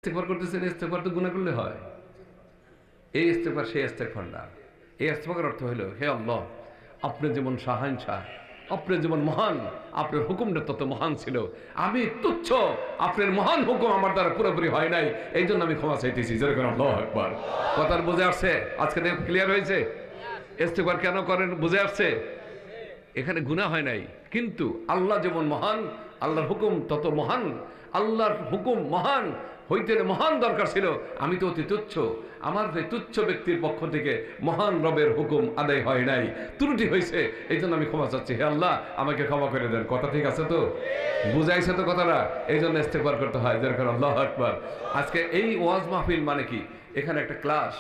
ইস্তেগফার করতেছেন, ইস্তেগফার তো গুনাহ করলে হয়। এই ইস্তেগফার সেই ইস্তেগফার না। এই ইস্তেগফারের অর্থ হলো, হে আল্লাহ, আপনি যেমন শাহানশাহ, আপনি যেমন মহান, আপনার হুকুমটা তত মহান ছিল, আমি তুচ্ছ, আপনার মহান হুকুম আমার দ্বারা পুরোপুরি হয় নাই, এই জন্য আমি ক্ষমা চাইতেছি। যেরকম আল্লাহু আকবার। কথার বুঝে আসছে? আজকে ক্লিয়ার হয়েছে ইস্তেগফার কেন করেন? বুঝে আসছে? এখানে গুনাহ হয় নাই, কিন্তু আল্লাহ যেমন মহান, আল্লাহর হুকুম তত মহান। আল্লাহর হুকুম মহান হইতে মহান দরকার ছিল, আমি তো অতি তুচ্ছ, আমার যে তুচ্ছ ব্যক্তির পক্ষ থেকে মহান রবের হুকুম আদায় হয় নাই, ত্রুটি হয়েছে, এই জন্য আমি ক্ষমা চাচ্ছি। হে আল্লাহ, আমাকে ক্ষমা করে দেন। কথা ঠিক আছে তো? বুঝাইছে তো কথাটা? এই জন্য ইস্তেগফার করতে হয়। যেরকম আল্লাহু আকবার। আজকে এই ওয়াজ মাহফিল মানে কি? এখানে একটা ক্লাস,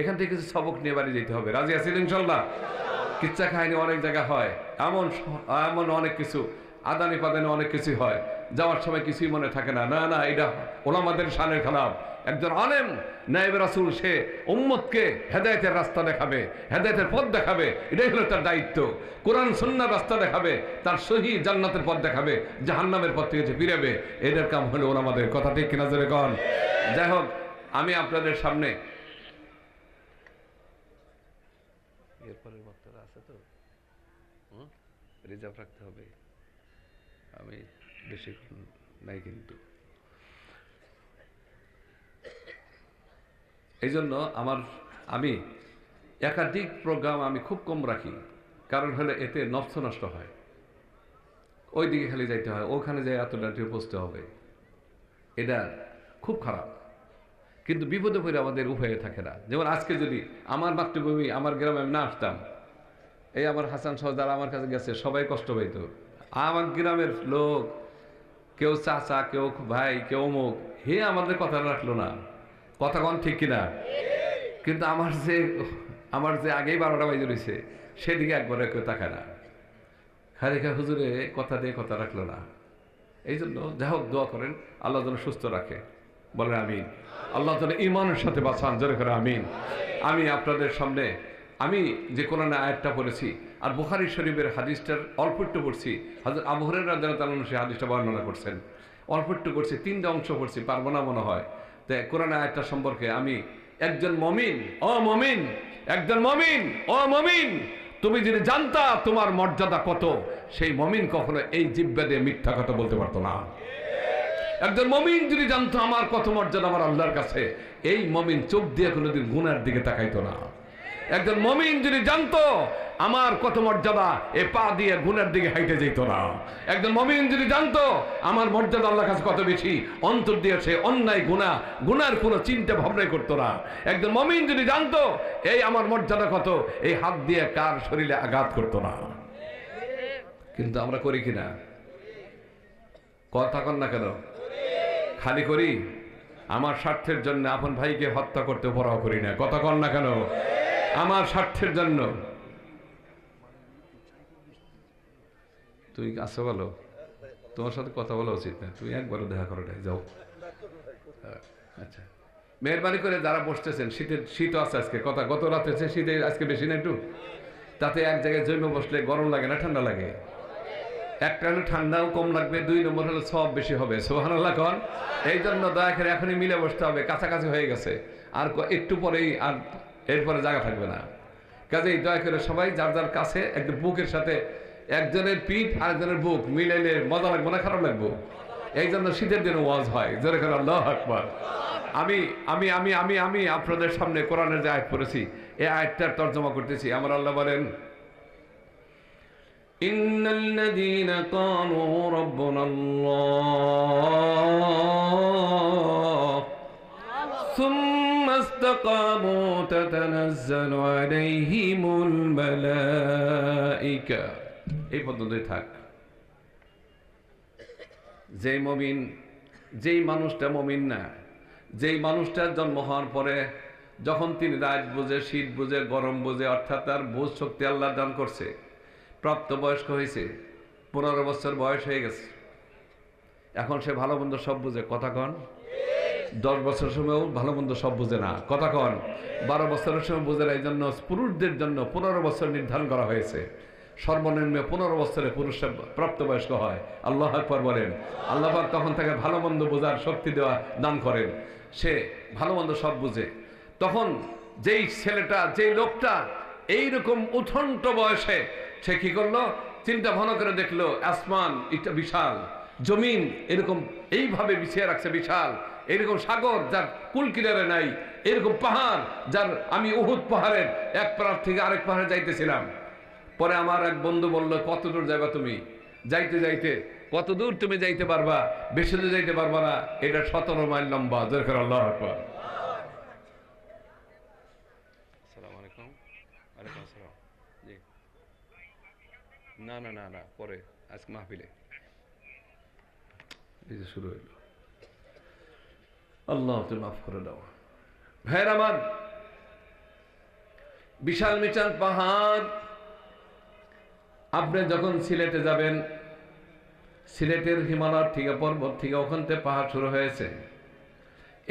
এখান থেকে কিছু সবক নিয়ে বাড়ি যেতে হবে। রাজি আছেন ইনশাল্লাহ? কিচ্ছা কাহিনী অনেক জায়গা হয়, এমন এমন অনেক কিছু আদানি পাদানি অনেক কিছু হয়, যাওয়ার সময় কিছুই মনে থাকে না। না না, এটা ওলামাদের শানের খেলাফ। একজন আলেম নায়েবে রাসূল, সে উম্মতকে হেদায়েতের রাস্তা দেখাবে, হেদায়েতের পথ দেখাবে, এটাই হলো তার দায়িত্ব। কোরআন সুন্নাহর রাস্তা দেখাবে, তার সহি জান্নাতের পথ দেখাবে, জাহান্নামের পথ থেকে ফিরাবে। এদের কাম হলো ওলামাদের। কথা ঠিক কিনা জোরে কন? যাই হোক, আমি আপনাদের সামনে এরপরের বক্তারা আছে তো রিজার্ভ রাখতে হবে, আমি বেশি নাই কিন্তু। এই জন্য আমি একাধিক প্রোগ্রাম আমি খুব কম রাখি, কারণ হলে এতে নফস নষ্ট হয়। ওই দিকে খালি যাইতে হয়, ওখানে যাই এত ডাটি বসতে হবে, এটা খুব খারাপ। কিন্তু বিপদে পড়ে আমাদের উপায়ে থাকে না। যেমন আজকে যদি আমার মাতৃভূমি, আমার গ্রামে আমি না আসতাম, এই আমার হাসান সহ যারা আমার কাছে গেছে সবাই কষ্ট পাইত। আমার গ্রামের লোক, কেউ চাচা, কেউ ভাই, কেউ অমুক, হে আমাদের কথা রাখলো না। কথা কন ঠিক কিনা? কিন্তু আমার যে আগেই 12টা বাজে রয়েছে, সেদিকে একবারে কেউ তাকায় না। খারিখা হুজুরে কথা দিয়ে কথা রাখলো না। এই জন্য যা হোক, দোয়া করেন আল্লাহ যেন সুস্থ রাখে। বলেন আমিন। আল্লাহ যেন ঈমানের সাথে বাঁচান। জোরে করে আমিন। আমি আপনাদের সামনে আমি যে কোরআন আয়াতটা পড়েছি আর বুখারী শরীফের হাদিসটার অল্প একটু পড়ছি। হযরত আবু হুরায়রা রাদিয়াল্লাহু তাআলা সেই হাদিসটা বর্ণনা করছেন, অল্প একটু করছি, 3টা অংশ পড়ছি, পারবো না মনে হয়। তো কোরআন আয়াতটা সম্পর্কে আমি, একজন মুমিন, ও মুমিন, একজন মুমিন, ও মুমিন, তুমি যদি জানতা তোমার মর্যাদা কত, সেই মুমিন কখনো এই জিহ্বা দিয়ে মিথ্যা কথা বলতে পারতো না। একজন মুমিন যদি জানতো আমার কত মর্যাদা আমার আল্লাহর কাছে, এই মুমিন চোখ দিয়ে কোনোদিন গুনার দিকে তাকাইতো না। একজন মুমিন যদি জানতো আমার কত মর্যাদা, এ পা দিয়ে গুনার দিকে হাইটে যেত না। একজন মুমিন যদি জানতো আমার মর্যাদা আল্লাহর কাছে কত বেশি, অন্তর দিয়ে সে অন্যায় গুনার কোনো চিন্তা ভাবনাই করতো না। একজন মুমিন যদি জানতো এই আমার মর্যাদা কত, এই হাত দিয়ে কার শরীরে আঘাত করতো না। কিন্তু আমরা করি কিনা? কথা কন না কেন? খালি করি আমার স্বার্থের জন্য, আপন ভাইকে হত্যা করতে পরাও করি না। কথা কন না কেন? আমার স্বার্থের জন্য। তুই আসো, বলো, তোমার সাথে কথা বলা উচিত না, তুমি একবারও দেখা করো, যাও। আচ্ছা, মেহরবানি করে যারা বসতেছেন, শীত আছে আজকে, কথা গত রাতে শীতে আজকে বেশি না একটু, তাতে এক জায়গায় জৈব বসলে গরম লাগে না ঠান্ডা লাগে? একটা হলো ঠান্ডাও কম লাগবে, 2 নম্বর হলো সব বেশি হবে। সুবহানাল্লাহ কন। এই জন্য দয়া করে এখনই মিলে বসতে হবে, কাছাকাছি হয়ে গেছে, আর একটু পরেই আর এরপরে জায়গা থাকবে না। কাজেই দয়া করে সবাই যার যার কাছে একটু বুকের সাথে, একজনের পিঠ আরেকজনের বুক মিলাইলে মজা লাগবে না খারাপ লাগবে? এই জন্য শীতের দিনে ওয়াজ হয়। জোরে করে আল্লাহু আকবার। আমি আমি আমি আমি আমি আপনাদের সামনে কোরআনের যে আয়াত পড়েছি, এই আয়াতটার তর্জমা করতেছি। আমার আল্লাহ বলেন, ইন্নাল্লাযীনা ক্বালু রাব্বুনাল্লাহ সুম্মা ইসতাকামু তাতানাজ্জালু আলাইহিমুল মালায়েকা। এই পর্যন্তই থাক। যেই মুমিন, যেই মানুষটা মুমিন না, যেই মানুষটার জন্ম হওয়ার পরে যখন তিনি রাত বুঝে, শীত বুঝে, গরম বুঝে, অর্থাৎ তার বোঝ শক্তি আল্লাহ দান করছে, প্রাপ্তবয়স্ক হয়েছে, 15 বছর বয়স হয়ে গেছে, এখন সে ভালো মন্দ সব বুঝে। কথা কন। 10 বছরের সময়ও ভালো মন্দ সব বুঝে না। কথা কন। 12 বছরের সময় বুঝে না। এই জন্য পুরুষদের জন্য 15 বছর নির্ধারণ করা হয়েছে। সর্বনিম্ন 15 বছরে পুরুষরা প্রাপ্তবয়স্ক হয়। আল্লাহু আকবার বলেন। আল্লাহ পাক তখন তাকে ভালো মন্দ বোঝার শক্তি দেওয়া দান করেন, সে ভালো মন্দ সব বুঝে। তখন যেই ছেলেটা, যেই লোকটা এইরকম উৎকণ্ঠ বয়সে, সে কি করলো, চিন্তা ভাবনা করে দেখলো আসমান এটা বিশাল, জমিন এরকম এইভাবে বিছিয়ে রাখছে বিশাল, এরকম সাগর যার কুল কিনারে নাই, এরকম পাহাড় যার, আমি উহুদ পাহাড়ের এক পাহাড় থেকে আরেক পাহাড়ে যাইতেছিলাম। পরে আমার এক বন্ধু বলল, কত দূর যাইবা তুমি? যাইতে যাইতে কত দূর তুমি যাইতে পারবা? বেশি দূর যাইতে পারবা না, এটা 17 মাইল লম্বা। দরকার আল্লাহু আকবার। আসসালামু আলাইকুম। ওয়ালাইকুম আসসালাম। জি না না না না, পরে আজকে মাহফিলে এই যে শুরু হইল। আল্লাহ তুমি মাফ করে দাও। ভাইয়ের আমার, বিশাল মিশাল পাহাড়। আপনি যখন সিলেটে যাবেন, সিলেটের হিমালয় থেকে, পর্বত থেকে, ওখান থেকে পাহাড় শুরু হয়েছে।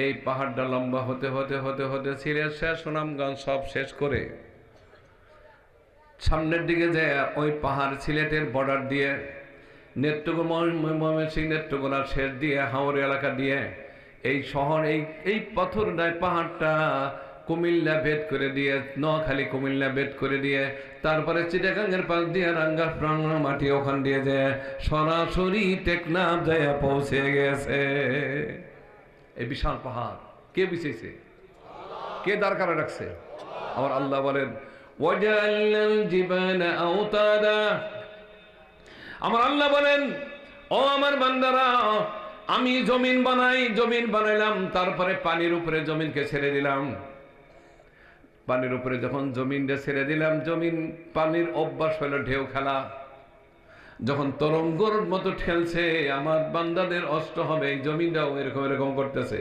এই পাহাড়টা লম্বা হতে হতে হতে হতে সিলেট শেষ, সুনামগঞ্জ সব শেষ করে সামনের দিকে যায় ওই পাহাড় সিলেটের বর্ডার দিয়ে ময়মনসিংহ নেত্রকোনার শেষ দিয়ে হাওড় এলাকা দিয়ে এই শহর, এই পাথর নাই পাহাড়টা কুমিল্লা ভেদ করে দিয়ে, নোয়াখালী কুমিল্লা ভেদ করে দিয়ে, তারপরে চিটাগাঙ্গের পাশ দিয়ে রাঙ্গামাটি ওখান দিয়ে যায় সরাসরি টেকনাফ যায় পৌঁছে গেছে। এই বিশাল পাহাড় কে বিছেছে? কে দাঁড় করে রাখছে? আমার আল্লাহ বলেন, ওয়াজআলনাল জিবালা আওতাদা। আমার আল্লাহ বলেন, ও আমার বান্দারা, আমি জমিন বানাই, জমিন বানাইলাম, তারপরে পানির উপরে জমিনকে ছেড়ে দিলাম। পানির উপরে যখন জমিনটা ছেড়ে দিলাম, জমিন পানির অভ্যাস হলো ঢেউ খেলা। যখন তরঙ্গর মতো ঠেলছে, আমার বান্দাদের অষ্ট হবে, এই জমিনটাও এরকম এরকম করতেছে।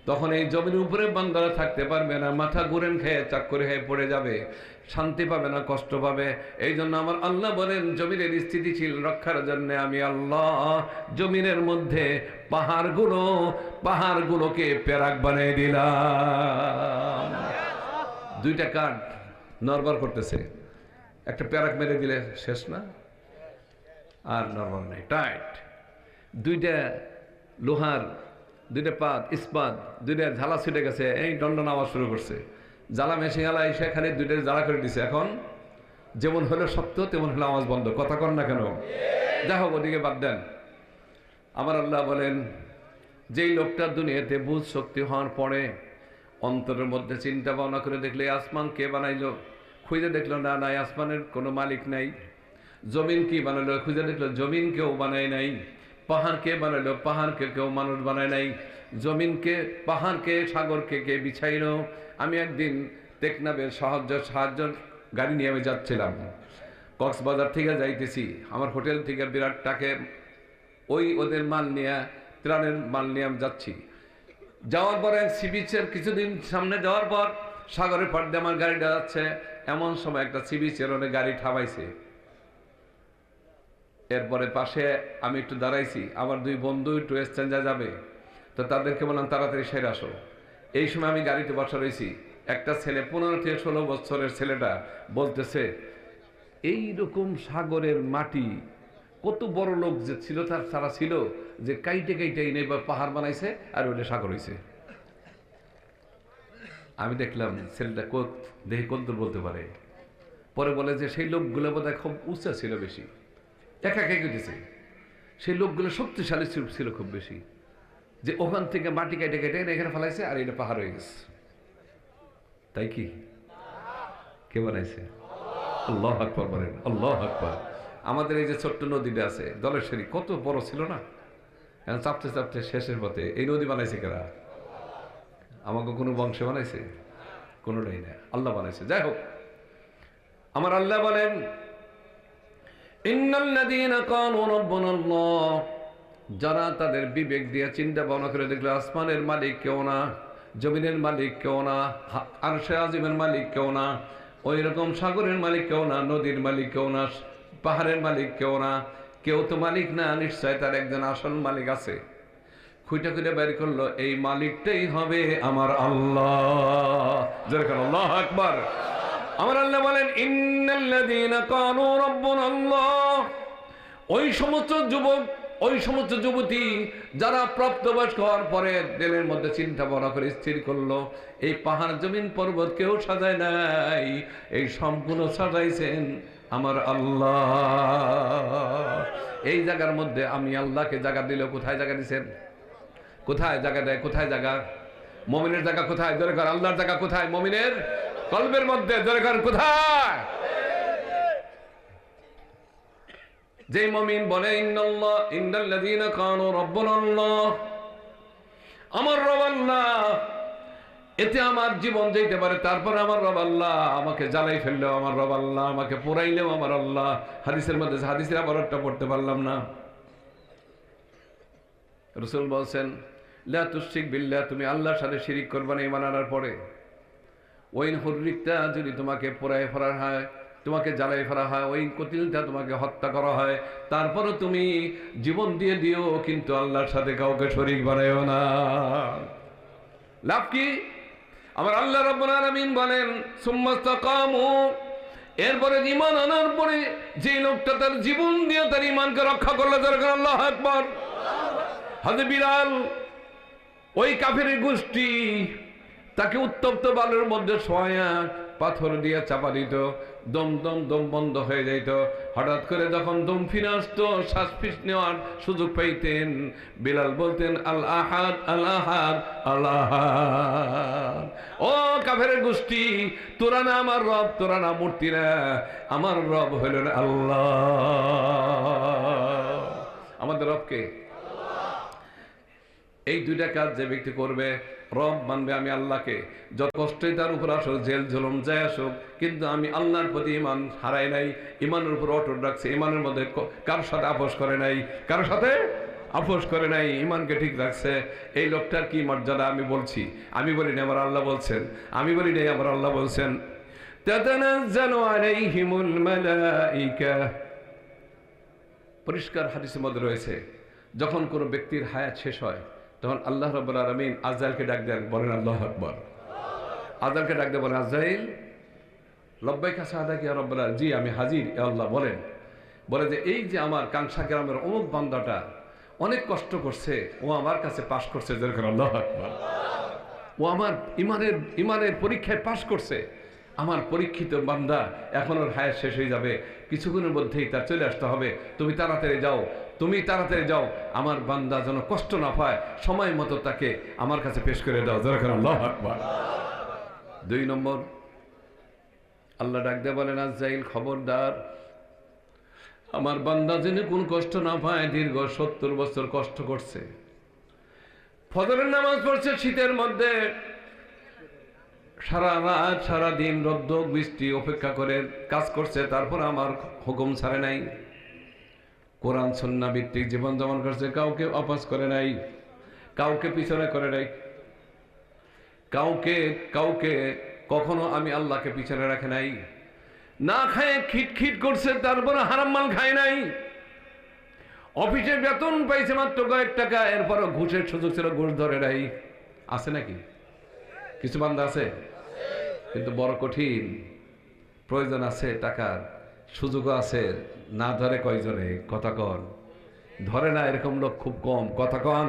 তখন এই জমির উপরে বান্দারা থাকতে পারবে না, মাথা ঘুরেন খেয়ে চাক্কর খেয়ে পড়ে যাবে, শান্তি পাবে না, কষ্ট পাবে। এই জন্য আমার আল্লাহ বলেন, জমিনের স্থিতিশীল রক্ষার জন্য আমি আল্লাহ জমিনের মধ্যে পাহাড়গুলোকে প্যারাক বানিয়ে দিলাম। দুইটা কাঠ নরবর করতেছে, একটা প্যারাক মেরে দিলে শেষ না, আর নরবর নেই, টাইট। দুইটা লোহার, দুইটা পাত ইস্পাত, দুইটা ঝালা ছিটে গেছে, এই দণ্ডন আওয়াজ শুরু করছে। জ্বালা মেশিন আলা এসে এখানে দুইটা জ্বালা করে দিছে। এখন যেমন হলো শক্ত, তেমন হলো আওয়াজ বন্ধ। কথা কর না কেন? যা হোক, ওদিকে বাদ দেন। আমার আল্লাহ বলেন, যেই লোকটা দুনিয়াতে বুঝ শক্তি হওয়ার পরে অন্তরের মধ্যে চিন্তা ভাবনা করে দেখলে আসমান কে বানাইলো, খুঁজে দেখলো না, নাই আসমানের কোনো মালিক নাই। জমিন কি বানাইলো, খুঁজে দেখলো জমিন কেউ বানায় নাই। পাহাড় কে বানাইলো, পাহাড়কে কেউ মানুষ বানায় নাই। জমিনকে, পাহাড়কে, সাগরকে কে বিছাইলো? আমি একদিন টেকনাফের সাহায্য গাড়ি নিয়ে আমি যাচ্ছিলাম, কক্সবাজার থেকে যাইতেছি। আমার হোটেল থেকে বিরাট টাকে ওদের মাল নিয়ে, ত্রাণের মাল নিয়ে আমি যাচ্ছি। যাওয়ার পরে সি বিচের কিছুদিন সামনে যাওয়ার পর সাগরের পাড় দিয়ে আমার গাড়িটা যাচ্ছে। এমন সময় একটা সি বিচের অনেক গাড়ি ঠাবাইছে। এরপরে পাশে আমি একটু দাঁড়াইছি, আমার দুই বন্ধু একটু এক্সচেঞ্জে যাবে, তো তাদেরকে বললাম তাড়াতাড়ি সেরে আসো। এই সময় আমি গাড়িতে বসা রয়েছি। একটা ছেলে, 15 থেকে 16 বছরের ছেলেটা বলতেছে, এইরকম সাগরের মাটি কত বড় লোক যে ছিল, তারা ছিল যে কাইটে কাইটে এনে পাহাড় বানাইছে আর ওটা সাগর হয়েছে। আমি দেখলাম ছেলেটা দেখে কদ্দুর বলতে পারে। পরে বলে যে সেই লোকগুলো বোধহয় খুব উঁচা ছিল, বেশি একা একা কেটেছে। সেই লোকগুলো শক্তিশালী ছিল খুব বেশি, যে ওখান থেকে মাটি কেটে কেটে এখানে ফেলাইছে আর এটা পাহাড় হয়ে গেছে। তাই কি? কে বানাইছে? আল্লাহু আকবার বলেন, আল্লাহু আকবার। আমাদের এই যে ছোট্ট নদীটা আছে দলেশ্বরী, কত বড় ছিল না, এখন চাপতে চাপতে শেষের পথে। এই নদী বানাইছে কারা? আমাকে কোনো বংশে বানাইছে? কোনোটাই না, আল্লাহ বানাইছে। যাই হোক, আমার আল্লাহ বলেন, ইন্নাল্লাযীনা ক্বালু রাব্বুনাল্লাহ, যারা তাদের বিবেক দিয়ে চিন্তা ভাবনা করে দেখলো আসমানের মালিক কেউ না, জমিনের মালিক কেউ না, আরশে আজিমের মালিক কেউ না, ওই রকম সাগরের মালিক কেউ না, নদীর মালিক কেউ না, পাহাড়ের মালিক কেউ না, কেউ তো মালিক না, নিশ্চয় তার একজন আসল মালিক আছে। খুঁটে খুঁটে বের করলো, এই মালিকটাই হবে আমার আল্লাহ। যেরকম আল্লাহু আকবার। আমার আল্লাহ বলেন ইন্নাল্লাযীনা ক্বালু রাব্বুনা আল্লাহ, ওই সমস্ত যুবক, ওই সমস্ত যুবতী যারা প্রাপ্তবয়স্ক হওয়ার পরে দিলের মধ্যে চিন্তা ভাবনা করে স্থির করলো এই পাহাড় জমিন পর্বত কেউ সাজায় নাই, এই সম্পূর্ণ সাজাইছেন আমার আল্লাহ। এই জায়গার মধ্যে আমি আল্লাহকে জায়গা দিলে কোথায় জায়গা দিছেন? কোথায় জায়গা দেয়? কোথায় জায়গা? মুমিনের জায়গা কোথায়? জোরে কর। আল্লাহর জায়গা কোথায়? মুমিনের কলবের মধ্যে। জোরে কর। কোথায়? যে মুমিন বলে ইন্নাল্লাহ ইন্নাল্লাযীনা ক্বালু রাব্বুনা আল্লাহ, আমার রব আল্লাহ, এতে আমার জীবন যেতে পারে, তারপর আমার রব আল্লাহ আমাকে জ্বালাই ফেললেও আমার রব আল্লাহ, আমাকে পোড়াইলেও আমার আল্লাহ। হাদিসের মধ্যে, হাদিসের আবারটা পড়তে পারলাম না, রাসূল বলছেন লা তুশরিক বিল্লাহ, তুমি আল্লাহর সাথে শিরিক করবে না ঈমান আনার পরে। ওয়াইন হুররিকতা, যদি তোমাকে পোড়ায় ফেলা হয়, তোমাকে জ্বালাই ফেলা হয়, ওই কতিলটা তোমাকে হত্যা করা হয়, তারপরও তুমি জীবন দিয়ে দিও, কিন্তু আল্লাহর সাথে কাউকে শরীক বানাইও না। লাভ কি? আমার আল্লাহ রাব্বুল আলামিন বলেন সুম্মাস্তাকামু, এরপরে ঈমান আনার পরে যে লোকটা তার জীবন দিয়ে তার ঈমানকে রক্ষা করলো, দরকার আল্লাহু আকবার। হযরত বিলাল, ওই কাফেরের গোষ্ঠী তাকে উত্তপ্ত বালুর মধ্যে শোয়া পাথর দিয়ে চাপা দিত, দম দম দম বন্ধ হয়ে যাইত। হঠাৎ করে যখন দম ফিরে আসতো, শ্বাস ফিস নেওয়ার সুযোগ পাইতেন, বিলাল বলতেন আল আহাদ আল আহাদ আল আহাদ। ও কাফেরের গোষ্ঠী, তোরা না আমার রব, তোরা না মূর্তিরা, আমার রব হলেন আল্লাহ। আমাদের রবকে। এই দুইটা কাজ যে ব্যক্তি করবে, রব মানবে আমি আল্লাহকে, যত কষ্টই তার উপর আসুক, জেল জুলুম যায় আসুক, কিন্তু আমি আল্লাহর প্রতি ঈমান হারাই নাই, ঈমানের উপর অটুট রাখছে, ঈমানের মধ্যে কারোর সাথে আপোষ করে নাই, কারোর সাথে আপোষ করে নাই, ঈমানকে ঠিক রাখছে। এই লোকটার কি মর্যাদা আমি বলছি, আমি বলি না, আমার আল্লাহ বলছেন, আমি বলি নাই, আমার আল্লাহ বলছেন তাতানাজ্জালু আলাইহিমুল মালাইকা। পরিষ্কার হাদিসের মধ্যে রয়েছে, যখন কোনো ব্যক্তির হায়াত শেষ হয়, তখন আল্লাহ রাব্বুল আলামিন আজরাইলকে ডাক দেন, বলেন আল্লাহু আকবার। আজরাইলকে ডাক দেন, বলেন আজরাইল লব্বাইকা সাদাকা ইয়া রাব্বুল আলামিন, জি আমি হাজির ইয়া আল্লাহ। বলেন, বলে যে এই যে আমার কাংসা গ্রামের অমুক বান্দাটা অনেক কষ্ট করছে, ও আমার কাছে পাশ করছে, যেরকম আল্লাহু আকবার। ও আমার ইমানের পরীক্ষায় পাশ করছে, আমার পরীক্ষিত বান্দা, এখন ওর হায়াত শেষ হয়ে যাবে, কিছুক্ষণের মধ্যেই তার চলে আসতে হবে, তুমি তাড়াতাড়ি যাও, তুমি তাড়াতাড়ি যাও, আমার বান্দা যেন কষ্ট না পায়, সময় মতো তাকে আমার কাছে পেশ করে দাও, যেরকম আল্লাহু আকবার। 2 নম্বর, আল্লাহ ডাক দিয়ে বলেন আজরাইল খবরদার, আমার বান্দা যেন কোন কষ্ট না পায়, দীর্ঘ 70 বছর কষ্ট করছে, ফজরের নামাজ পড়ছে শীতের মধ্যে, সারা রাত সারা দিন রোদ্দ বৃষ্টি অপেক্ষা করে কাজ করছে, তারপর আমার হুকুম ছাড়ে নাই, কোরআন সুন্নাহ ভিত্তিক জীবন যাপন করছে, কাউকে অপোজ করে নাই, কাউকে পিছনে করে নাই, কাউকে কখনো আমি আল্লাহকে পিছনে রাখে নাই, না খায় খিটখিট করছে, তারপরে হারাম মাল খায় নাই, অফিসে বেতন পাইছে মাত্র কয়েক টাকা, এরপরও ঘুষের সুযোগ ছিল, ঘুষ ধরে নাই। আছে নাকি? কিছু বান্দা আছে, কিন্তু বড় কঠিন, প্রয়োজন আছে টাকার, সুযোগও আছে, না ধরে কয়জনে, কথা কন, ধরে না এরকম লোক খুব কম, কথা কন,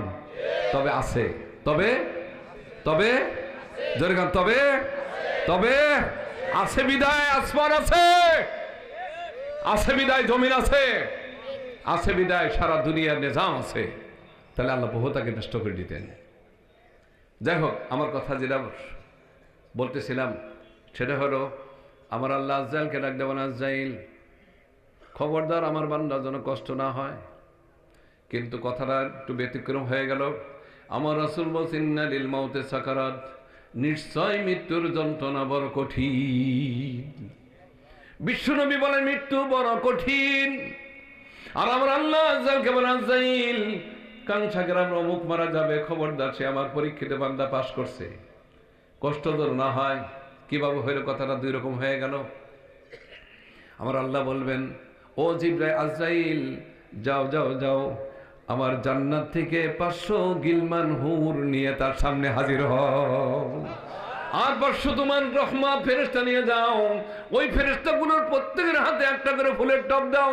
তবে আছে, তবে তবে জোরে কন, তবে তবে আছে বিদায় আসমান আছে, আছে বিদায় জমিন আছে, আছে বিদায় সারা দুনিয়ার নিজাম আছে, তাহলে আল্লাহ বহুতাকে নষ্ট করে দিতেন। যাই হোক, আমার কথা যেটা বলতেছিলাম সেটা হলো, আমার আল্লাহ আজরাইলকে ডাক দেবেন, আজরাইল খবরদার আমার বান্দা যেন কষ্ট না হয়। কিন্তু কথাটা একটু ব্যতিক্রম হয়ে গেল। আমার রাসূল বলছেন ইন্না লিল মাউতি সাকারাত, নিশ্চয় মৃত্যুর যন্ত্রণা বড় কঠিন। বিশ্বনবী বলেন মৃত্যু বড় কঠিন। আর আমার আল্লাহ আজরাইলকে বলেন আজরাইল কাংসা গ্রামের অমুক মারা যাবে, খবরদার সে আমার পরীক্ষিত বান্দা পাশ করছে, কষ্ট যেন না হয়। কিভাবে হইল? কথাটা 2 রকম হয়ে গেল। আমার আল্লাহ বলবেন ও জিবরাইল, আজরাইল যাও যাও যাও, আমার জান্নাত থেকে 500 গিলমান হুর নিয়ে তার সামনে হাজির হও। আর বর্ষ তোমার রহমা ফেরেশতা নিয়ে যাও, ওই ফেরেশতাগুলোর প্রত্যেকের হাতে একটা করে ফুলের টব দাও।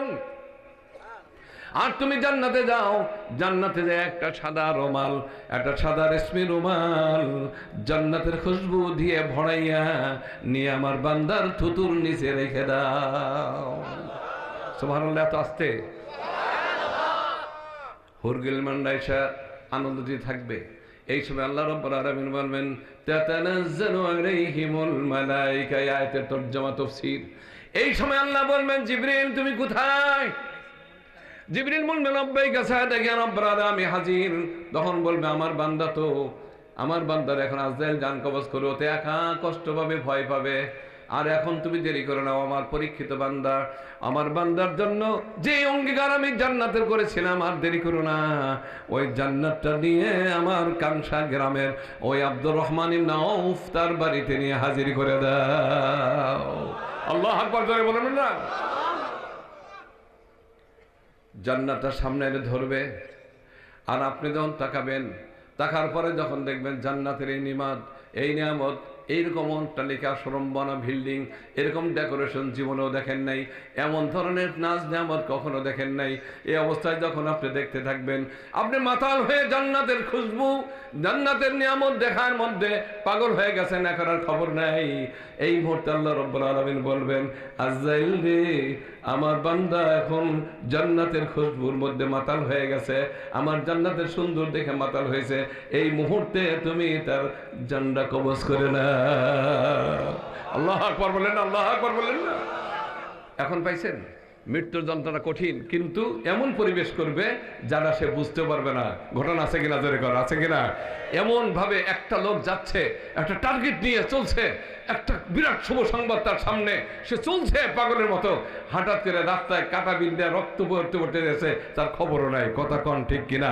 আর তুমি জান্নাতে যাও, জান্নাতে যায় একটা সাদা রুমাল, একটা সাদা রেশমি রুমাল জান্নাতের খুশবু দিয়ে ভরাইয়া নিয়ে আমার বান্দার থুতুর নিচে রেখে দাও। সুবহানাল্লাহ। এত আসতে হুরগিল মান্ডাইসা আনন্দটি থাকবে। এই সময় আল্লাহ রাব্বুল আলামিন বলবেন তাতানাজ্জালু আলাইহিমুল মালায়েকা, আয়াতের তরজমা তাফসীর। এই সময় আল্লাহ বলবেন জিবরিল তুমি কোথায়? জিবরিল বলবেন লাব্বাইকা সাদাকা রাব্বুল আলামিন, আমি হাজির। তখন বলবে আমার বান্দা তো, আমার বান্দার এখন আজরাইল জান কবজ করে, ওতে একা কষ্ট পাবে, ভয় পাবে। আর এখন তুমি দেরি করে নাও আমার পরীক্ষিত বান্দা, আমার বান্দার জন্য যে অঙ্গীকার আমি জান্নাতের করেছিলাম আর দেরি করো না, ওই জান্নাতটা নিয়ে আমার কাংসা গ্রামের ওই আব্দুর রহমান ইবনে আউফ তার বাড়িতে নিয়ে হাজির করে দাও। আল্লাহু আকবার জোরে বলেন না। জান্নাতটা সামনে এনে ধরবে, আর আপনি যখন তাকাবেন, তাকার পরে যখন দেখবেন জান্নাতের এই নিমাত, এই নিয়ামত, এইরকম অট্টালিকা, সরম্বনা, বিল্ডিং, এরকম ডেকোরেশন জীবনেও দেখেন নাই, এমন ধরনের নাজ নিয়ামত কখনো দেখেন নাই। এই অবস্থায় যখন আপনি দেখতে থাকবেন, আপনি মাতাল হয়ে জান্নাতের খুশবু, জান্নাতের নিয়ামত দেখার মধ্যে পাগল হয়ে গেছেন, এখন আর খবর নাই। এই মুহূর্তে আল্লাহ রাব্বুল আলামিন বলবেন আজরাইল রে, আমার বান্দা এখন জান্নাতের খুশবুর মধ্যে মাতাল হয়ে গেছে, আমার জান্নাতের সুন্দর দেখে মাতাল হয়েছে, এই মুহূর্তে তুমি তার জান্নাত কবজ করে না। আল্লাহু আকবার বলেন না, আল্লাহু আকবার বলেন না। এখন পাইছেন মৃত্যুর যন্ত্রণা কঠিন, কিন্তু এমন পরিবেশ করবে যারা সে বুঝতে পারবে না। ঘটনা আছে কিনা জোরে কর, আছে কিনা? এমন ভাবে একটা লোক যাচ্ছে, একটা টার্গেট নিয়ে চলছে, একটা বিরাট শুভ সংবাদ তার সামনে, সে চলছে পাগলের মতো, হঠাৎ করে রাস্তায় কাটা বিন্দা রক্ত পড়তে পড়তে গেছে, তার খবরও নাই। কথা কন ঠিক কিনা?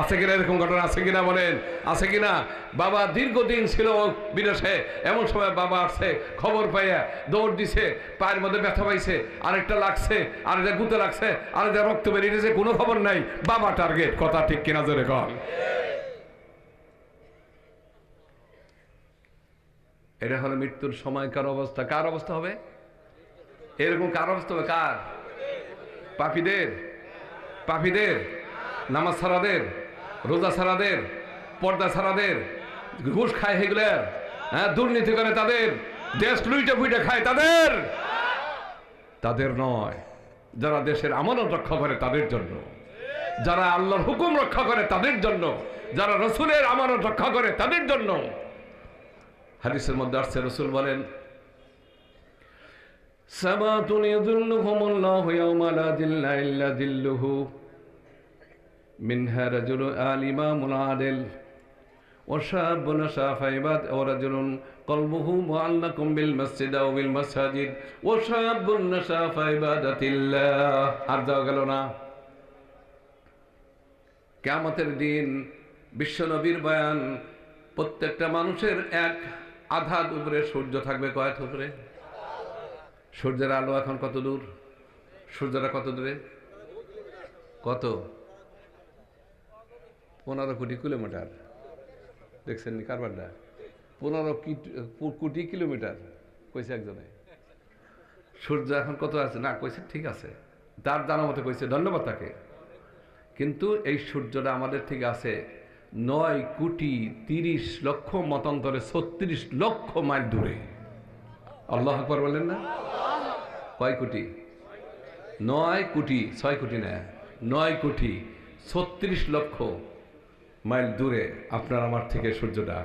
আছে কিনা এরকম ঘটনা? আছে কিনা বলেন, আছে কিনা? বাবা দীর্ঘদিন ছিল বিদেশে, এমন সময় বাবা আসছে, খবর পাইয়া দৌড় দিছে, পায়ের মধ্যে ব্যথা পাইছে, আরেকটা লাগছে, আরেকটা গুঁতে লাগছে, আরেকটা রক্ত বেরিয়েছে, কোনো খবর নাই, বাবা টার্গেট। কথা ঠিক কিনা জোরে কন। এটা হলো মৃত্যুর সময়কার অবস্থা। কার অবস্থা হবে এরকম? কার অবস্থা হবে? কার? পাপীদের, পাপীদের, নামাজ ছাড়াদের, রোজা ছাড়াদের, পর্দা ছাড়াদের, ঘুষ খায় সেগুলার, হ্যাঁ, দুর্নীতি করে তাদের, দেশ লুইটে ফুইটে খায় তাদের, তাদের নয়। যারা দেশের আমানত রক্ষা করে তাদের জন্য, যারা আল্লাহর হুকুম রক্ষা করে তাদের জন্য, যারা রসুলের আমানত রক্ষা করে তাদের জন্য। হাদিসের মধ্যে আসছে, রাসূল বলেন সাবাতুন ইয়াযুল্লুহুমুল্লাহু ইয়াওমা লা যিল্লা ইল্লা যিল্লুহু, মিনহা রাজুলুন আলিমামুন আদিল ওয়া শাবুন নাশা ইবাদ ওয়া রাজুলুন কলবুহু মুআল্লাকুম বিল মাসজিদ আও বিল মাসাজিদ ওয়া শাবুন নাশা ইবাদাতিল্লাহ। আর যাওয়া গেল না। কিয়ামতের দিন বিশ্ব নবীর বয়ান, প্রত্যেকটা মানুষের এক আধাত উপরে সূর্য থাকবে। কয়েক উপরে? সূর্যের আলো এখন কত দূর? সূর্যটা কত দূরে? কত? 15 কোটি কিলোমিটার। দেখছেন নি কারবারটা? 15 কোটি কিলোমিটার কইছে একজনে। সূর্য এখন কত আছে? না কইছে ঠিক আছে, তার জানা মতো কইছে, ধন্যবাদ তাকে। কিন্তু এই সূর্যটা আমাদের থেকে আছে 9,30,00,000 মতান্তরে 36 লক্ষ মাইল দূরে। আল্লাহু আকবার বলেন না? কয় কোটি? 9 কোটি, 6 কোটি না, 9 কোটি 36 লক্ষ মাইল দূরে আপনার আমার থেকে সূর্যটা।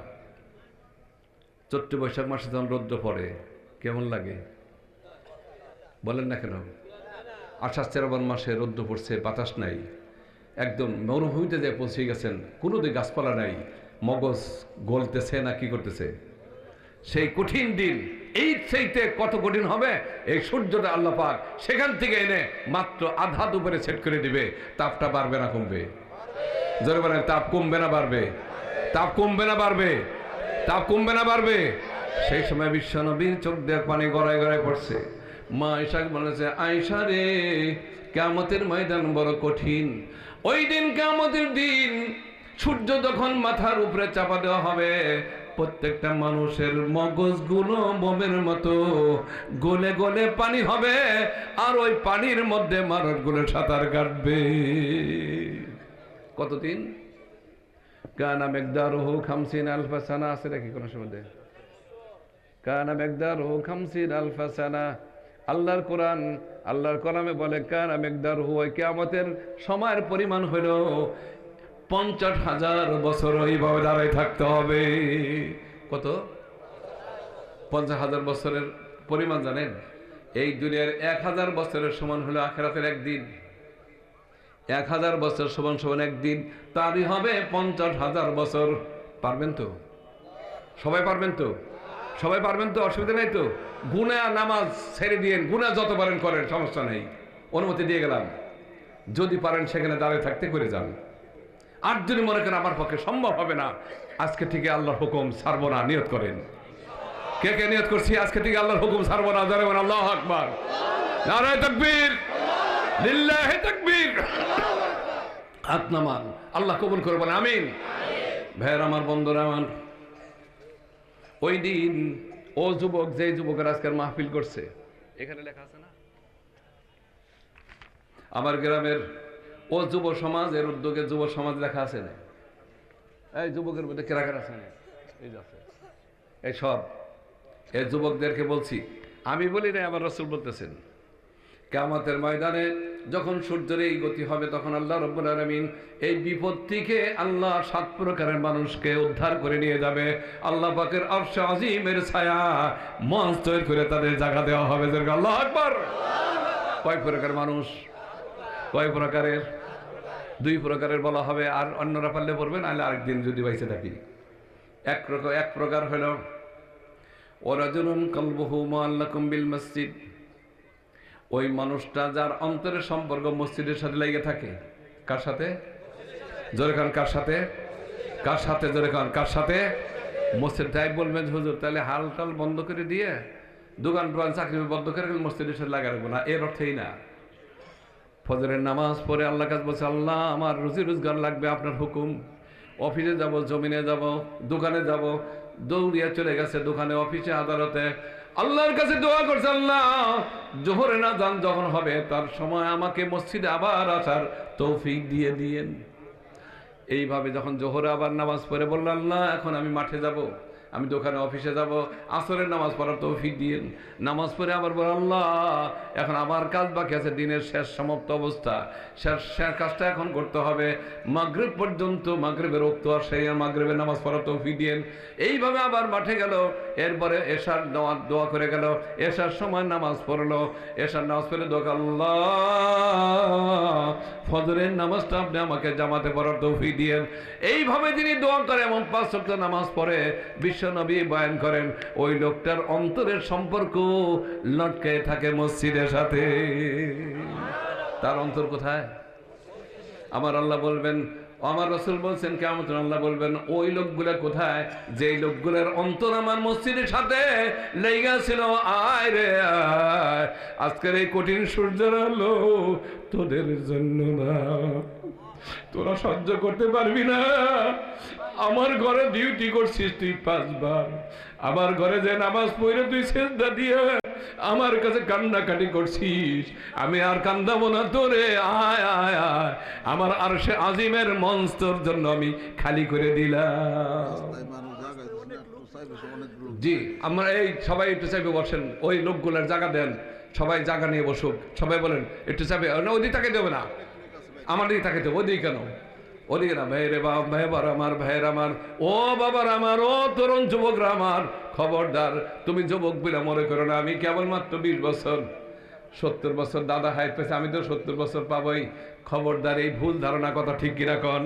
চৈত্র বৈশাখ মাসে যখন রৌদ্র পড়ে কেমন লাগে বলেন না কেন? আষাঢ় শ্রাবণ মাসে রৌদ্র পড়ছে, বাতাস নাই, একদম মরুভূমিতে যে পৌঁছে গেছেন, কোনো দিকে গাছপালা নাই, মগজ গলতেছে না কি করতেছে, সেই কঠিন দিন। এই সেইতে কত কঠিন হবে এই সূর্যটা আল্লাহ পাক সেখান থেকে এনে মাত্র আধাত উপরে সেট করে দিবে। তাপটা বাড়বে না কমবে? জোরে বলেন, তাপ কমবে না বাড়বে? তাপ কমবে না বাড়বে? তাপ কমবে না বাড়বে? সেই সময় বিশ্ব নবীর চোখ দিয়ে পানি গড়ায় গড়ায় পড়ছে। মা আয়েশা বলেছে, আয়েশা রে, কিয়ামতের ময়দান বড় কঠিন। ওই দিন, কিয়ামতের দিন, সূর্য যখন মাথার উপরে চাপা দেওয়া হবে, প্রত্যেকটা মানুষের মগজগুলো বোমের মতো গলে গলে পানি হবে, আর ওই পানির মধ্যে মানুষগুলো সাঁতার কাটবে। কতদিন? কানা মিকদারুহু 50 আলফা সানা, আছে নাকি কোন সময়? কানা মিকদারুহু 50 আলফা সানা। আল্লাহর কোরআন, আল্লাহর কালামে বলে কানা মিকদারুহু, ওই কিয়ামতের সময়ের পরিমাণ হলো 50,000 বছর এইভাবে দাঁড়ায় থাকতে হবে। কত? 50,000 বছরের পরিমাণ জানেন? এই দুনিয়ার 1000 বছরের সমান হলো আখিরাতের একদিন। 1000 বছর সমান সমান একদিন, তারই হবে 50,000 বছর। পারবেন তো? সবাই পারবেন তো? সবাই পারবেন তো? অসুবিধা নেই তো? গুনাহ নামাজ ছেড়ে দিয়েন, গুনাহ যত পারেন করেন, সমস্যা নেই, অনুমতি দিয়ে গেলাম। যদি পারেন সেখানে দাঁড়িয়ে থাকতে করে যান। আর যদি মনে করেন আমার পক্ষে সম্ভব হবে না, আজকে থেকে আল্লাহর হুকুম ছাড়বো না, নিয়ত করেন। কে কে নিয়ত করছি আজকে থেকে আল্লাহর হুকুম ছাড়বো না? যারা বলেন আল্লাহু আকবার, নারায়ে তাকবীর, লিল্লাহি তাকবীর। হাত নামান, আল্লাহ কবুল করবেন, আমিন। ভাইয়ের আমার, বন্ধুরা আমার, ওই দিন ও যুবক, যে যুবকের আজকের মাহফিল করছে, এখানে লেখা আছে না? আমার গ্রামের ও যুব সমাজের উদ্যোগে যুব সমাজ লেখা আছে না? এই যুবকের মধ্যে কেরাকার আছে না? এই যে আছে, এই সব এই যুবকদেরকে বলছি, আমি বলি না, আমার রাসূল বলতেছেন, কিয়ামতের ময়দানে যখন সূর্যের এই গতি হবে, তখন আল্লাহ রাব্বুল আলামিন এই বিপদ থেকে আল্লাহ 7 প্রকারের মানুষকে উদ্ধার করে নিয়ে যাবে। আল্লাহ পাকের আরশে আজিমের ছায়া মঞ্চ তৈরি করে তাদের জায়গা দেওয়া হবে। আল্লাহু আকবার। কয় প্রকার মানুষ? কয় প্রকারের? 2 প্রকারের বলা হবে, আর অন্যরা পারলে পড়বেন, নাহলে আরেকদিন যদি বাইসে থাকি। এক প্রকার হলো ওয়ারাজুলুন কলবুহু মুআল্লাকুম বিল মসজিদ, ওই মানুষটা যার অন্তরের সম্পর্ক মসজিদের সাথে লেগে থাকে। কার সাথে? জোরে কান, কার সাথে? কার সাথে? জোরে কান, কার সাথে? মসজিদ। তাই বলবেন হুজুর তাহলে হাল টাল বন্ধ করে দিয়ে দোকান টোকান চাকরি বন্ধ করে মসজিদের সাথে লাগা রাখবো না, এর অর্থেই না। ফজরের নামাজ পড়ে আল্লাহ কাছে বলছে, আল্লাহ আমার রুজি রোজগার লাগবে, আপনার হুকুম। অফিসে যাব, জমিনে যাব, দোকানে যাব, দৌড়িয়া চলে গেছে দোকানে, অফিসে, আদালতে, আল্লাহর কাছে দোয়া করছে, আল্লাহ জোহরে আযান যখন হবে তার সময় আমাকে মসজিদে আবার আসার তৌফিক দিয়ে দিয়েন। এইভাবে যখন জোহরে আবার নামাজ পড়ে বলল, আল্লাহ এখন আমি মাঠে যাব, আমি দোকানে, অফিসে যাব, আসরের নামাজ পড়ার তৌফিক দিয়েন। নামাজ পড়ে আবার বল, আল্লাহ এখন আমার কাজ বাকি আছে, দিনের শেষ সমাপ্ত অবস্থা, শেষ কাজটা এখন করতে হবে, মাগরিব পর্যন্ত, মাগরিবের ওয়াক্ত আসে, মাগরিবের নামাজ পড়ার তৌফিক দিয়েন। এইভাবে আবার মাঠে গেল, এরপরে এশার দোয়া করে গেল, এশার সময় নামাজ পড়লো, এশার নামাজ পড়ে দোয়া, আল্লাহ ফজরের নামাজটা আপনি আমাকে জামাতে পড়ার তৌফিক দিয়েন। এইভাবে তিনি দোয়া করে এবং 5 ওয়াক্ত নামাজ পড়ে বিশ্বনবী বয়ান করেন, ওই লোকটার অন্তরের সম্পর্ক লটকে থাকে মসজিদের সাথে। তার অন্তর কোথায়? আমার আল্লাহ বলবেন, আমার রাসূল বলছেন, কিয়ামতের আল্লাহ বলবেন, ওই লোকগুলা কোথায় যেই লোকগুলোর অন্তর আমার মসজিদের সাথে লেগে ছিল। আয় রে আয়, আজকের এই কঠিন সূর্যের আলো তোদের জন্য না, তোরা সহ্য করতে পারবি না। আমার ঘরে ডিউটি করছিস তুই 5 বার, আমার ঘরে যে নামাজ পড়ে তুই সিজদা দিয়ে আমার কাছে কান্নাকাটি করছিস, আমি আর কান্দাবো না তোরে। আয় আয় আয়, আমার আরশে আজিমের মঞ্চ তোর জন্য আমি খালি করে দিলাম। জি, আমরা এই সবাই একটু চাইবে বসেন, ওই লোকগুলোর জায়গা দেন, সবাই জায়গা নিয়ে বসুক। সবাই বলেন একটু চাইবে, ওদিকে তাকে দেবে না, আমার দিকে তাকে দেবো, ওদিকে কেন? ওদিকে না। ভাইরে বাপ, ভাইবার আমার, ভাইয়ের আমার, ও বাবার আমার, ও তরুণ যুবকরা আমার, খবরদার তুমি যুবক বলে মনে করো না। আমি কেবলমাত্র 20 বছর, 70 বছর দাদা হাইট পেয়েছে, আমি তো 70 বছর পাবোই। খবরদার, এই ভুল ধারণা কথা ঠিক কিনা কন।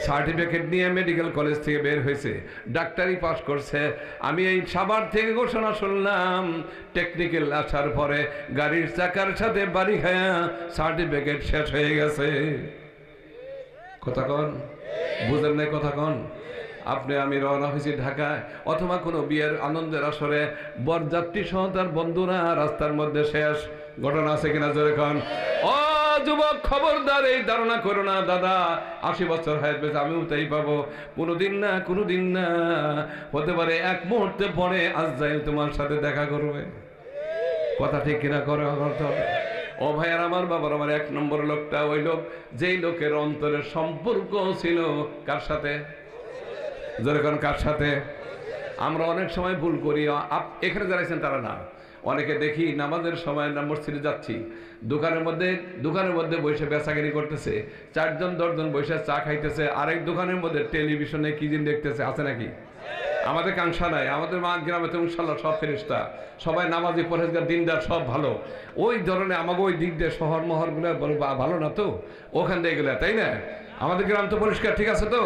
সার্টিফিকেট নিয়ে মেডিকেল কলেজ থেকে বের হয়েছে, ডাক্তারি পাস করছে। আমি এই সাভার থেকে ঘোষণা শুনলাম, টেকনিক্যাল আসার পরে গাড়ির চাকার সাথে বাড়ি খায়া সার্টিফিকেট শেষ হয়ে গেছে। কথা কন, বুঝেন নাই কথা কন। আপনি আমি রওনা হয়েছি ঢাকায়, অথবা কোনো বিয়ের আনন্দের আসরে, বরযাত্রী সহ তার বন্ধুরা রাস্তার মধ্যে শেষ। ঘটনা আছে কিনা জোরে কন। ও যুবক খবরদার এই ধারণা করো না দাদা 80 বছর হায়াত বেঁচে আমিও তাই পাবো। কোনোদিন না, কোনোদিন না। হতে পারে এক মুহূর্তে পরে আজরাইল তোমার সাথে দেখা করবে। কথা ঠিক কিনা করে করতে হবে। ও ভাইয়ার আমার, বাবার আমার, 1 নম্বর লোকটা ওই লোক যেই লোকের অন্তরের সম্পর্ক ছিল কার সাথে? যেরকম কার সাথে? আমরা অনেক সময় ভুল করি। এখানে যারা আছেন তারা না, অনেকে দেখি নামাজের সময় মসজিদে যাচ্ছি, দোকানের মধ্যে বসে বেচাকেরি করতেছে, 4জন 10জন বসে চা খাইতেছে, আরেক দোকানের মধ্যে টেলিভিশনে কি জিনিস দেখতেছে। আছে নাকি? আমাদের কাংক্ষা নাই। আমাদের মা গ্রামে তো ইনশাল্লাহ সব ফেরেশতা, সবাই নামাজি, পরহেজগার, দিনদার, সব ভালো। ওই ধরনের আমাকে ওই দিক দিয়ে শহর মহরগুলো ভালো না তো, ওখান দিয়ে এগুলো, তাই না? আমাদের গ্রাম তো পরিষ্কার, ঠিক আছে তো?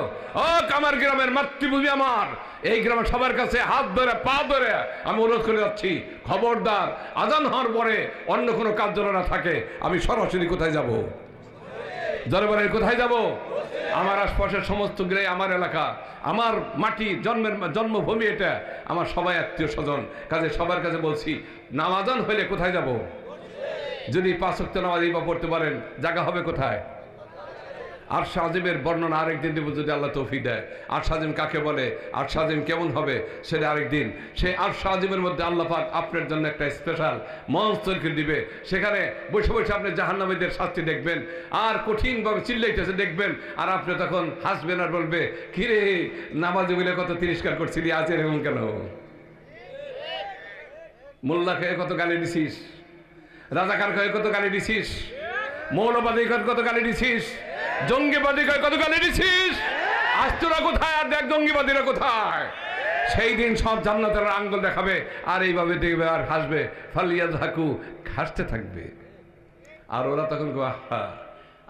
আমার গ্রামের মাতৃভূমি আমার, এই গ্রামের সবার কাছে হাত ধরে পা ধরে আমি অনুরোধ করে যাচ্ছি, খবরদার আজান হওয়ার পরে অন্য কোনো কাজ যেন না থাকে। আমি সরাসরি কোথায় যাব? জনগণের কোথায় যাব? আমার আশপাশের সমস্ত গ্রাম আমার এলাকা, আমার মাটি, জন্মভূমি, এটা আমার সবাই আত্মীয় স্বজন। কাজে সবার কাছে বলছি, নামাজান হইলে কোথায় যাব? যদি 5 ওয়াক্ত নামাজ পড়তে পারেন, জায়গা হবে কোথায়? আরশ আজিমের বর্ণনা আরেকদিন দেব যদি আল্লাহ তৌফিক দেয়। আরশ আজিম কাকে বলে, আরশ আজিম কেমন হবে, সেটা আরেকদিন। সেই আরশ আজিমের মধ্যে আল্লাহ পাক আপনার জন্য একটা স্পেশাল মঞ্চ তৈরি করে দিবে। সেখানে বসে বসে আপনি জাহান্নামীদের শাস্তি দেখবেন, আর কঠিনভাবে চিল্লাইতেছে দেখবেন, আর আপনি তখন হাসবেন আর বলবে, কিরে নামাজ বলে কত তিরস্কার করছিলি, আজ এরকম কেন? মোল্লা খেয়ে কত গালি দিছিস, রাজাকার খেয়ে কত গালি দিছিস, মৌলবাদী কত গালি দিছিস, জঙ্গিবাদী কত গালি দিছিস, আজ তোরা কোথায়? আর দেখ জঙ্গিবাদীরা কোথায়? সেই দিন সব জান্নাতের আঙ্গুল দেখাবে, আর এইভাবে দেখবে আর হাসবে, ফালিয়া ঝাকু, হাসতে থাকবে। আর ওরা তখন আহা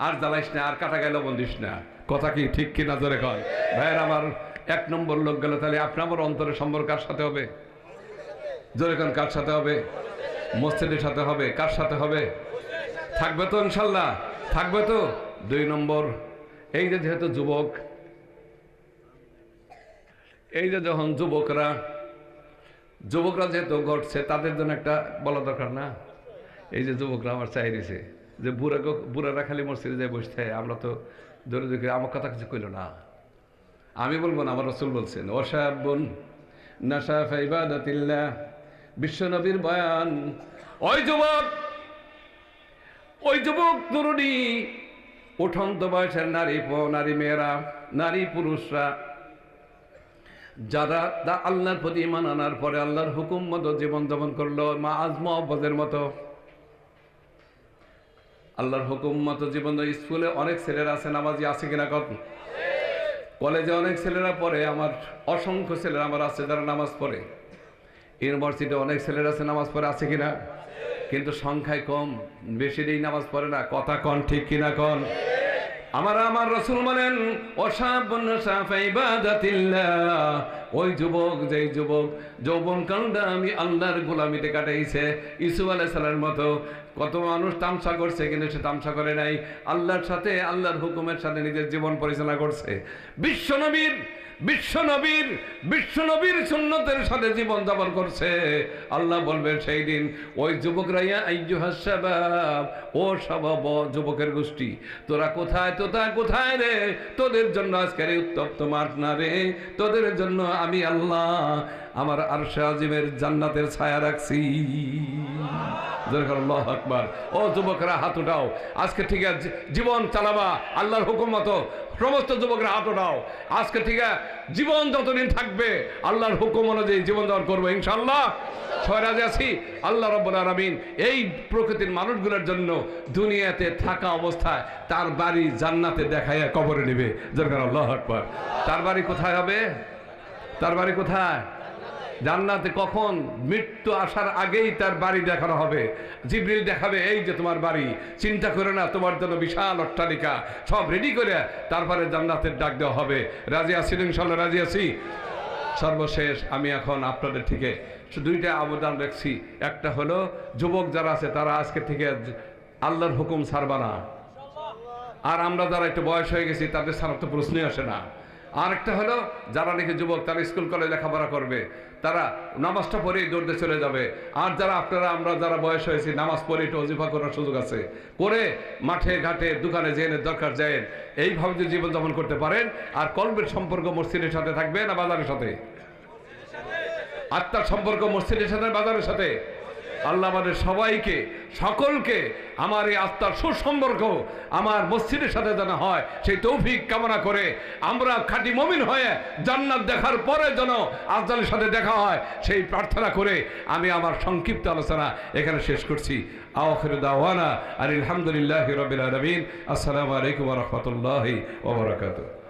আর জ্বালাইস না, আর কাটা গেল বন্দিস না। কথা কি ঠিক কিনা জোরে কয়? ভাইয়ের আমার, 1 নম্বর লোক গেল, তাহলে আপনার অন্তরের সম্পর্ক কার সাথে হবে? জোরে কন, কার সাথে হবে? মসজিদের সাথে হবে। কার সাথে হবে? থাকবে তো ইনশাল্লাহ, থাকবে তো। 2 নম্বর, এই যে যেহেতু যুবক, এই যে যখন যুবকরা যেহেতু ঘটছে, তাদের জন্য একটা বলা দরকার না? এই যে যুবকরা আমার চাই দিছে যে বুড়ারা খালি মসজিদে যায় বসতে, আমরা তো ধরে দেখি, আমার কথা কিছু কইল না। আমি বলবো না, আমার রাসূল বলছেন, ওয়াশাবুন নাশা ফি ইবাদাতিল্লাহ, বিশ্ব নবীর বয়ান। ওই যুবক তরুণী, উঠন্ত বয়সের নারী মেয়েরা, নারী পুরুষরা, যারা আল্লাহর প্রতি ঈমান আনার পরে আল্লাহর হুকুম মতো জীবনযাপন করলো, মা আজমা অব্বাদের মতো আল্লাহর হুকুম মতো জীবন। স্কুলে অনেক ছেলেরা আছে নামাজি, আছে কিনা কত? কলেজে অনেক ছেলেরা পড়ে, আমার অসংখ্য ছেলেরা আমার আছে যারা নামাজ পড়ে। ইউনিভার্সিটিতে অনেক ছেলেরা আছে নামাজ পড়ে, আছে কিনা? কিন্তু সংখ্যায় কম, বেশি দিন নামাজ পড়ে না। কথা কন, ঠিক কিনা কন? আমার রাসূল বলেন, ওয়াশাবুন নাশা ফি ইবাদাতিল্লাহ, ওই যুবক যেই যুবক যৌবনকালটা আমি আল্লাহর গোলামিতে কাটাইছে। ইউসুফ আলাইহিস সালামের মতো কত মানুষ তামসা করছে, কিন্তু সে তামসা করে নাই, আল্লাহর সাথে, আল্লাহর হুকুমের সাথে নিজের জীবন পরিচালনা করছে। বিশ্বনবীর সুন্নতের সাথে জীবন যাপন করছে। আল্লাহ বলবেন সেই দিন, ওই যুবকরা, ইয়া আইয়ুহাস শাবাব, ও শাবাব, যুবকের গোষ্ঠী, তোরা কোথায় রে? তোদের জন্য আজকের এই উত্তপ্ত মাঠ না রে, তোদের জন্য আমি আল্লাহ আমার আরশে আজিমের জান্নাতের ছায়া রাখছি। আল্লাহু আকবার। ও যুবকরা হাত উঠাও, আজকে ঠিক আছে জীবন চালাবা আল্লাহর হুকুম মতো। সমস্ত যুবকরা হাত উঠাও, আজকে ঠিক আছে জীবন যতদিন থাকবে আল্লাহর হুকুম অনুযায়ী জীবন যাপন করবো ইনশাআল্লাহ। সরাজ আছি আল্লাহ রাব্বুল আলামিন এই প্রকৃতির মানুষগুলোর জন্য দুনিয়াতে থাকা অবস্থায় তার বাড়ি জান্নাতে দেখাইয়া কবরে নেবে। আল্লাহু আকবার। তার বাড়ি কোথায় হবে? তার বাড়ি কোথায়? জান্নাতে। কখন? মৃত্যু আসার আগেই তার বাড়ি দেখানো হবে। জিবরিল দেখাবে, এই যে তোমার বাড়ি, চিন্তা করে না, তোমার জন্য বিশাল অট্টালিকা, সব রেডি করে তারপরে জান্নাতের ডাক দেওয়া হবে। রাজি আছি ইনশাআল্লাহ? রাজি আছি। সর্বশেষ আমি এখন আপনাদের থেকে 2টা আবেদন রাখছি। একটা হলো, যুবক যারা আছে তারা আজকে থেকে আল্লাহর হুকুম ছাড়বা না। আর আমরা যারা একটু বয়স হয়ে গেছি তাদের ছাড়ার তো প্রশ্নই আসে না। আরেকটা হলো যারা নাকি যুবক তারা স্কুল কলেজে লেখাপড়া করবে, তারা নামাজটা পড়েই দৌড়তে চলে যাবে। আর যারা আমরা যারা বয়স হয়েছি নামাজ পড়ে একটু ওজিফা করার সুযোগ আছে, করে মাঠে ঘাটে দোকানে যেয়ে দরকার যায়, এইভাবে যদি জীবনযাপন করতে পারেন। আর কলবের সম্পর্ক মসজিদের সাথে থাকবে না বাজারের সাথে? আত্মার সম্পর্ক মসজিদের সাথে বাজারের সাথে? আল্লাহ আমাদের সবাইকে সকলকে আমার এই আত্মার সুসম্পর্ক আমার মসজিদের সাথে যেন হয় সেই তৌফিক কামনা করে আমরা খাঁটি মুমিন হয়ে জান্নাত দেখার পরে যেন আফজালের সাথে দেখা হয় সেই প্রার্থনা করে আমি আমার সংক্ষিপ্ত আলোচনা এখানে শেষ করছি। আখিরু দাওয়ানা আলহামদুলিল্লাহি রাব্বিল আলামিন। আসসালামু আলাইকুম ওয়া রাহমাতুল্লাহি ওয়া বারাকাতুহু।